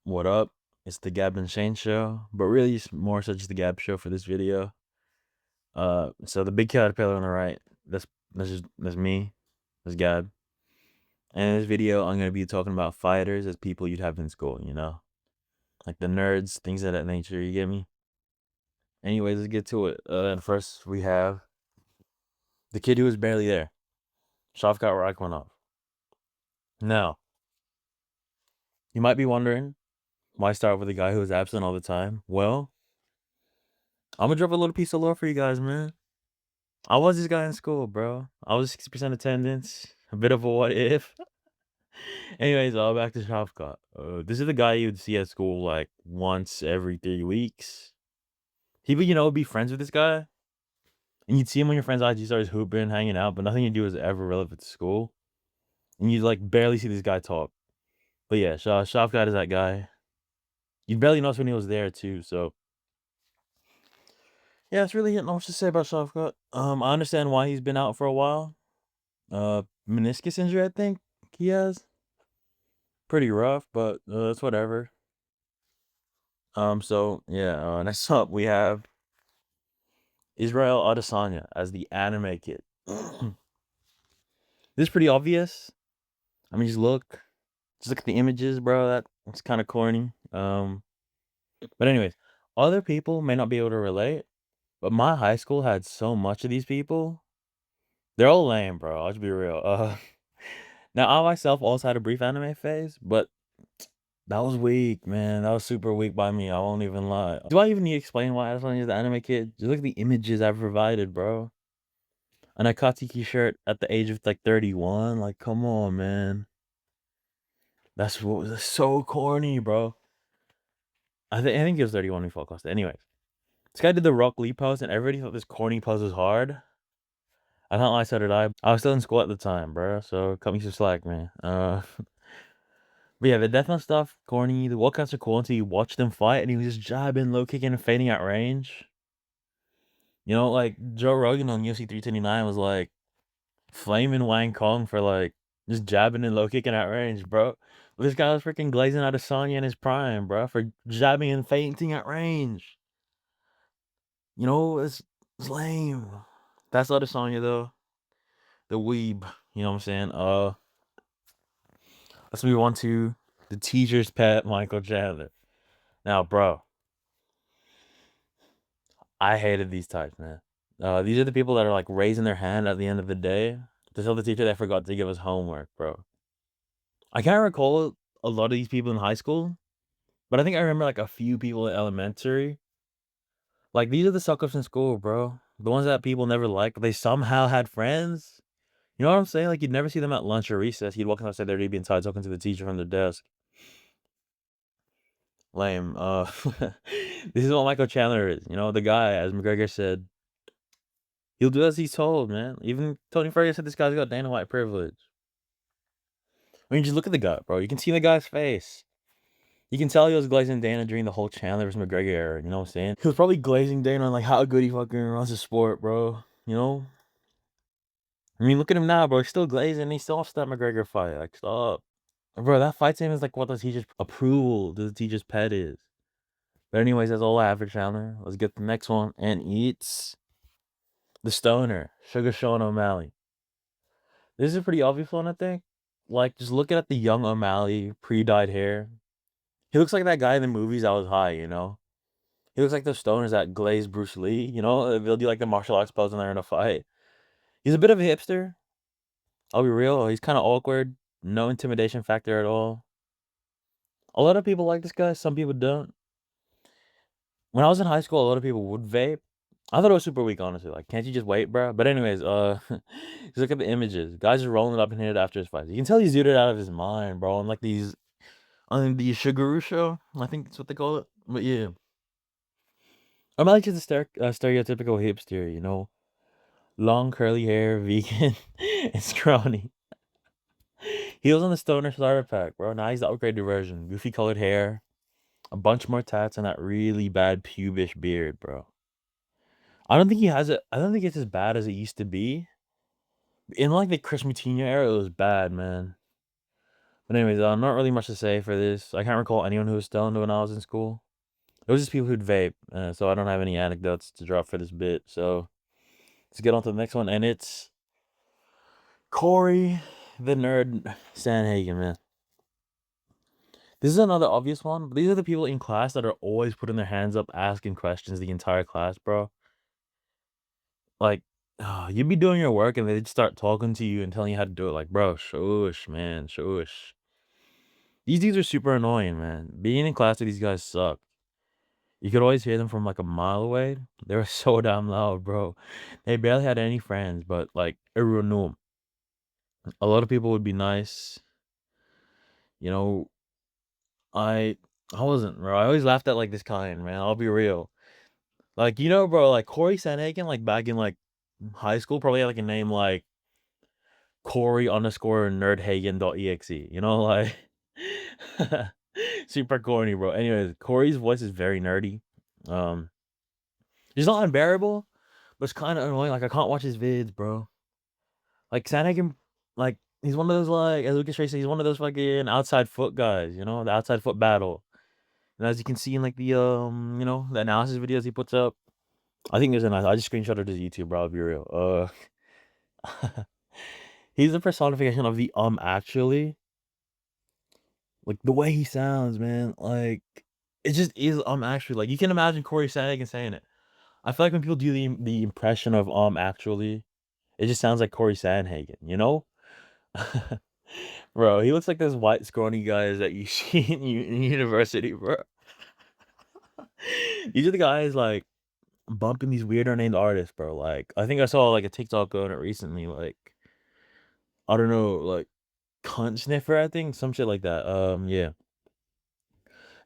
What up? It's the Gab and Shane show, but really it's more so just the Gab show for this video. So the big caterpillar on the right, that's me, that's Gab. And in this video, I'm gonna be talking about fighters as people you'd have in school, like the nerds, things of that nature. You get me? Anyways, let's get to it. And first we have the kid who was barely there, Shavkat Rakhmonov. Now, you might be wondering why start with a guy who was absent all the time. Well, I'm gonna drop a little piece of lore for you guys, man. I was this guy in school, bro. I was 60% attendance. A bit of a what if. Anyways, back to Shavkat. This is the guy you'd see at school like once every 3 weeks. He would, be friends with this guy. And you'd see him on your friend's IG stories hooping, hanging out, but nothing you do is ever relevant to school. And you'd like barely see this guy talk. But yeah, Shavkat is that guy. You'd barely notice when he was there too, so yeah, it's really not much to say about Shavkat. I understand why he's been out for a while. Meniscus injury, I think he has. Pretty rough, but it's whatever. So yeah, next up we have Israel Adesanya as the anime kid. This is pretty obvious. I mean, just look at the images, bro. That's kind of corny. But anyways, other people may not be able to relate, but my high school had so much of these people. They're all lame, bro. I'll just be real. Now I myself also had a brief anime phase, but that was weak, man. That was super weak by me. I won't even lie. Do I even need to explain why Aslan is the anime kid? Just look at the images I've provided, bro. An Akatsuki shirt at the age of like 31. Like, come on, man. That's so corny, bro. I think he was 31 when he fought Costa. Anyways, this guy did the Rock Lee pose, and everybody thought this corny pose was hard. I don't lie, so did I. I was still in school at the time, bro. So cut me some slack, man. But yeah, the Death Note stuff, corny. The walkouts are cool until you watch them fight, and he was just jabbing, low kicking, and fading at range. Like Joe Rogan on UFC 329 was like flaming Wang Kong for like just jabbing and low kicking at range, bro. This guy was freaking glazing out of Sonya in his prime, bro, for jabbing and fainting at range. It's lame. That's other Sonya though. The weeb. You know what I'm saying? Let's move on to the teacher's pet, Michael Chandler. Now, bro, I hated these types, man. These are the people that are like raising their hand at the end of the day to tell the teacher they forgot to give us homework, bro. I can't recall a lot of these people in high school, but I think I remember like a few people in elementary. Like these are the suck-ups in school, bro. The ones that people never liked, but they somehow had friends. You know what I'm saying? Like you'd never see them at lunch or recess. You'd walk outside, they'd be inside talking to the teacher from their desk. Lame. This is what Michael Chandler is. The guy, as McGregor said, he'll do as he's told, man. Even Tony Ferguson said this guy's got Dana White privilege. I mean, just look at the guy, bro. You can see the guy's face. You can tell he was glazing Dana during the whole Chandler vs. McGregor era. You know what I'm saying? He was probably glazing Dana on like how good he fucking runs the sport, bro. I mean, look at him now, bro. He's still glazing. He still lost that McGregor fight. Like, stop, bro. That fight to him is like what the teacher's approval to the teacher's pet is. But anyways, that's all I have for Chandler. Let's get the next one, and it's the stoner, Sugar Sean O'Malley. This is a pretty obvious one, I think. Like, just looking at the young O'Malley, pre-dyed hair. He looks like that guy in the movies that was high, He looks like the stoners that glaze Bruce Lee, They'll do like the martial arts pose when they're in a fight. He's a bit of a hipster. I'll be real. He's kind of awkward. No intimidation factor at all. A lot of people like this guy. Some people don't. When I was in high school, a lot of people would vape. I thought it was super weak, honestly. Like, can't you just wait, bro? But anyways, just look at the images. Guys are rolling up and hit it after his fights. You can tell he's zooted out of his mind, bro. On the Shiguru show, I think that's what they call it. But yeah, I'm like just a stereotypical hipster, long curly hair, vegan, and scrawny. He was on the stoner starter pack, bro. Now he's the upgraded version. Goofy colored hair, a bunch more tats, and that really bad pubish beard, bro. I don't think he has it. I don't think it's as bad as it used to be. In like the Chris Moutinho era, it was bad, man. But anyways, not really much to say for this. I can't recall anyone who was stoned when I was in school. It was just people who'd vape, so I don't have any anecdotes to drop for this bit. So let's get on to the next one, and it's Corey the Nerd Sanhagen, man. This is another obvious one, but these are the people in class that are always putting their hands up, asking questions the entire class, bro. Like, you'd be doing your work and they'd start talking to you and telling you how to do it. Like, bro, shush, man, shush. These dudes are super annoying, man. Being in class with these guys suck. You could always hear them from like a mile away. They were so damn loud, bro. They barely had any friends, but like everyone knew them. A lot of people would be nice. You know, I I wasn't, bro. I always laughed at like this kind, man. I'll be real. Like, bro, like Corey Sanhagen, like back in like high school, probably had like a name like Corey underscore nerdhagen.exe. Like super corny, bro. Anyways, Corey's voice is very nerdy. Um, it's not unbearable, but it's kind of annoying. Like I can't watch his vids, bro. Like Sanhagen, like he's one of those like as Lucas Ray said, he's one of those fucking outside foot guys. The outside foot battle. And as you can see in like the analysis videos he puts up, I think there's I just screenshotted his YouTube, bro. I'll be real. He's the personification of the actually. Like the way he sounds, man. Like it just is actually. Like you can imagine Corey Sanhagen saying it. I feel like when people do the impression of actually, it just sounds like Corey Sanhagen, Bro, he looks like those white scrawny guys that you see in university, bro. These are the guys like bumping these weirder named artists, bro. Like I think I saw like a TikTok on it recently, like I don't know, like cunt sniffer, I think, some shit like that. Yeah.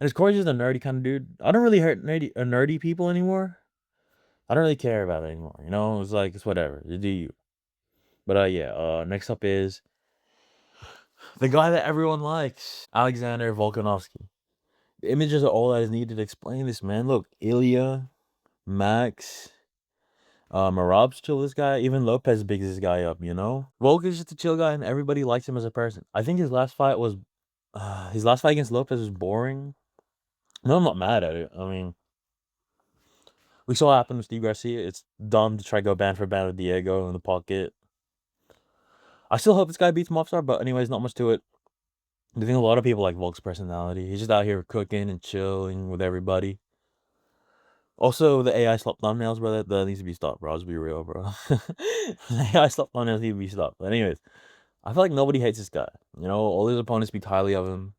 And is Corey just a nerdy kind of dude? I don't really hurt nerdy people anymore. I don't really care about it anymore. It's like it's whatever. You do you. But yeah. Next up is the guy that everyone likes, Alexander Volkanovsky. The images are all that is needed to explain this, man. Look, Ilya, Max, Marab's chill this guy. Even Lopez bigs this guy up. Volk is just a chill guy, and everybody likes him as a person. I think his last fight against Lopez was boring. No, I'm not mad at it. I mean, we saw what happened with Steve Garcia. It's dumb to try to go band for band with Diego in the pocket. I still hope this guy beats Mobstar, but anyways, not much to it. I think a lot of people like Volk's personality. He's just out here cooking and chilling with everybody. Also, the AI slop thumbnails, bro, that needs to be stopped, bro. Let's be real, bro. The AI slop thumbnails need to be stopped. But anyways, I feel like nobody hates this guy. All his opponents speak highly of him.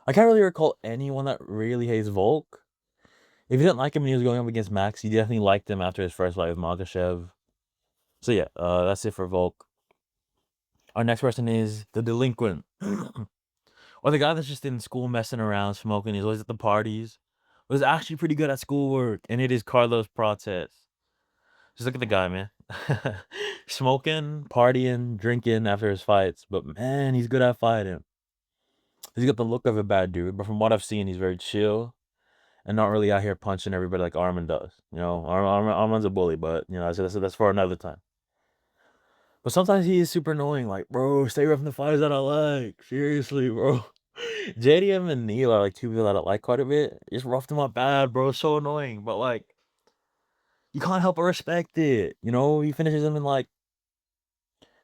I can't really recall anyone that really hates Volk. If you didn't like him when he was going up against Max, you definitely liked him after his first fight with Makhachev. So yeah, that's it for Volk. Our next person is the delinquent. Or the guy that's just in school messing around, smoking. He's always at the parties. Was actually pretty good at schoolwork. And it is Carlos Prates. Just look at the guy, man. Smoking, partying, drinking after his fights. But man, he's good at fighting. He's got the look of a bad dude. But from what I've seen, he's very chill. And not really out here punching everybody like Armin does. Armin's a bully, but that's for another time. But sometimes he is super annoying. Like, bro, stay away from the fighters that I like. Seriously, bro. JDM and Neil are like two people that I like quite a bit. Just roughed him up bad, bro. So annoying. But like, you can't help but respect it. He finishes him in like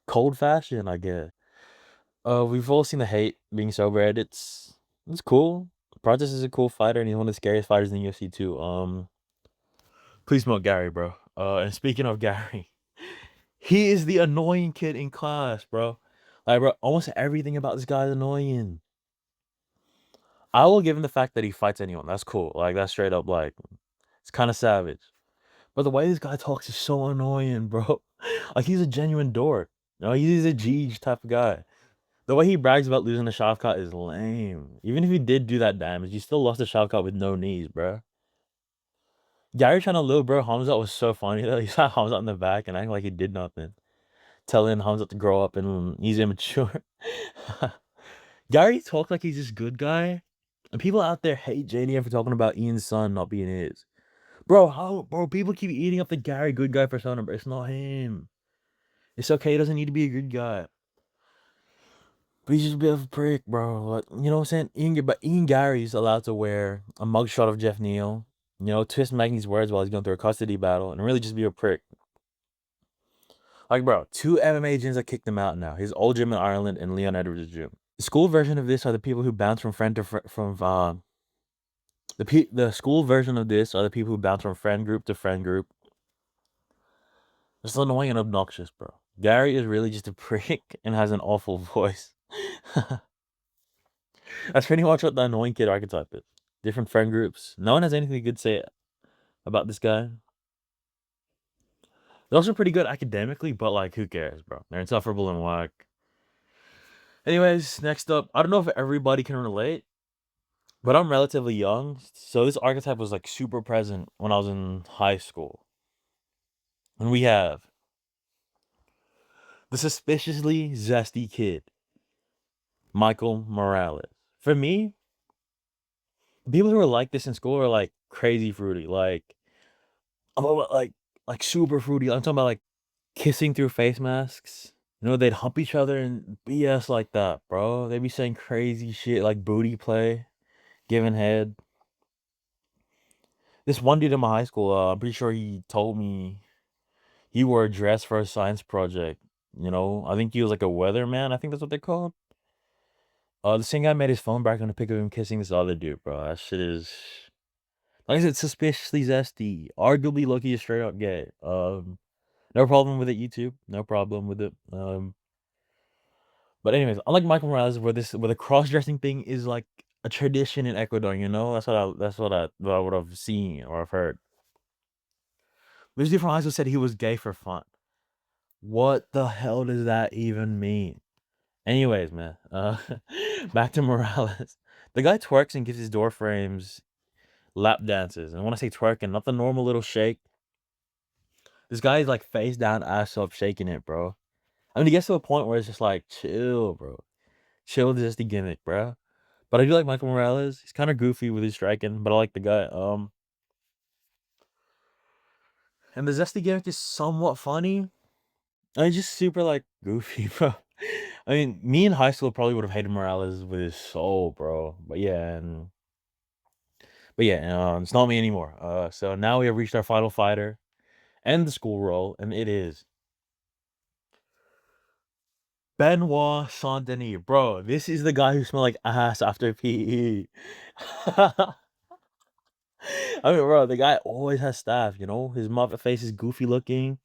cold fashion, I guess. We've all seen the hate being so bad. It's cool. Prentice is a cool fighter, and he's one of the scariest fighters in the UFC too. Please smoke Gary, bro. And speaking of Gary, he is the annoying kid in class, bro. Like, bro, almost everything about this guy is annoying. I will give him the fact that he fights anyone. That's cool. Like, that's straight up, like, it's kind of savage. But the way this guy talks is so annoying, bro. Like, he's a genuine dork. He's a Jeej type of guy. The way he brags about losing the Shavkat is lame. Even if he did do that damage, he still lost the Shavkat with no knees, bro. Gary trying to little bro Hamza was so funny though. He sat Hamza in the back and acting like he did nothing. Telling Hamza to grow up and he's immature. Gary talks like he's this good guy. And people out there hate JDM for talking about Ian's son not being his. Bro, people keep eating up the Gary good guy persona, but it's not him. It's okay, he doesn't need to be a good guy. But he's just a bit of a prick, bro. Like, you know what I'm saying? But Ian Gary's allowed to wear a mugshot of Jeff Neal, twist Magney's words while he's going through a custody battle, and really just be a prick. Like, bro, 2 MMA gyms that kicked him out now. His old gym in Ireland and Leon Edwards' gym. The school version of this are the people who bounce from friend to from the school version of this are the people who bounce from friend group to friend group. It's annoying and obnoxious, bro. Gary is really just a prick and has an awful voice. That's pretty much what the annoying kid archetype is. Different friend groups. No one has anything good to say about this guy. They're also pretty good academically, but like, who cares, bro? They're insufferable and whack. Anyways, next up, I don't know if everybody can relate, but I'm relatively young, so this archetype was like super present when I was in high school. And we have the suspiciously zesty kid, Michael Morales. For me, people who are like this in school are like crazy fruity, like I'm about like super fruity. I'm talking about like kissing through face masks. They'd hump each other and BS like that, bro. They'd be saying crazy shit like booty play, giving head. This one dude in my high school, I'm pretty sure he told me he wore a dress for a science project. I think he was like a weatherman. I think that's what they're called. The same guy made his phone back on the pic of him kissing this other dude, bro. That shit is, like I said, suspiciously zesty. Arguably, Loki is straight up gay. No problem with it, YouTube. No problem with it. But anyways, unlike Michael Morales, where the cross dressing thing is like a tradition in Ecuador, that's what I would have seen or have heard. This dude from high school said he was gay for fun. What the hell does that even mean? Anyways, man, back to Morales. The guy twerks and gives his door frames lap dances. And when I say twerking, not the normal little shake. This guy is like face down, ass up, shaking it, bro. I mean, he gets to a point where it's just like, chill, bro. Chill with just the gimmick, bro. But I do like Michael Morales. He's kind of goofy with his striking, but I like the guy. And the zesty gimmick is somewhat funny. I mean, just super like goofy, bro. I mean, me in high school probably would have hated Morales with his soul, bro. But yeah, it's not me anymore. So now we have reached our final fighter and the school role, and it is Benoit Saint Denis. Bro, this is the guy who smelled like ass after PE. I mean, bro, the guy always has staff, His muffet face is goofy looking.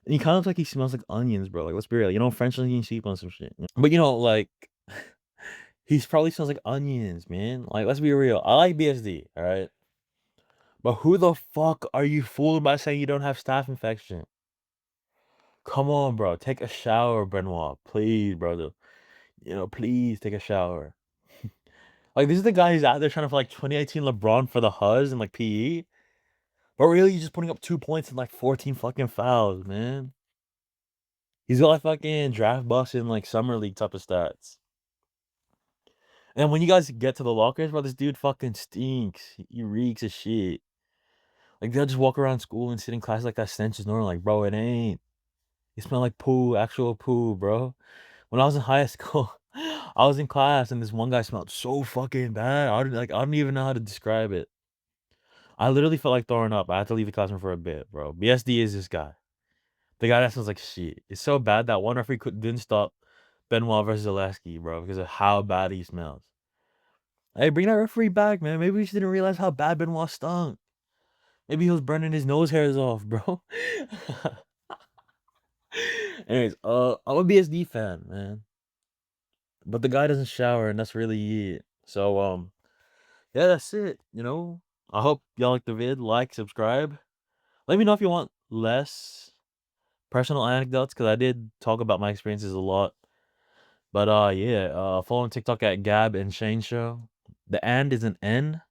And he kind of looks like he smells like onions, bro. Like, let's be real. French onion soup on some shit. But, like, he probably smells like onions, man. Like, let's be real. I like BSD, all right? But who the fuck are you fooled by saying you don't have staph infection? Come on, bro. Take a shower, Benoit. Please, brother. Please take a shower. Like, this is the guy who's out there trying to like 2018 LeBron for the Huzz and like PE. But really, he's just putting up 2 points and like 14 fucking fouls, man. He's got like fucking draft bust in like summer league type of stats. And when you guys get to the lockers, bro, this dude fucking stinks. He reeks of shit. Like, they'll just walk around school and sit in class like that stench is normal. Like, bro, it ain't. You smell like poo, actual poo, bro. When I was in high school, I was in class and this one guy smelled so fucking bad. I don't even know how to describe it. I literally felt like throwing up. I had to leave the classroom for a bit, bro. BSD is this guy. The guy that smells like shit. It's so bad that one referee didn't stop Benoit versus Zaleski, bro, because of how bad he smells. Hey, bring that referee back, man. Maybe we just didn't realize how bad Benoit stunk. Maybe he was burning his nose hairs off, bro. Anyways, I'm a BSD fan, man. But the guy doesn't shower, and that's really it. So, yeah, that's it. I hope y'all like the vid. Like, subscribe. Let me know if you want less personal anecdotes, because I did talk about my experiences a lot. But yeah, follow on TikTok at Gab and Shane Show. The and is an N,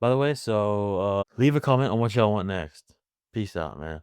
by the way. So leave a comment on what y'all want next. Peace out, man.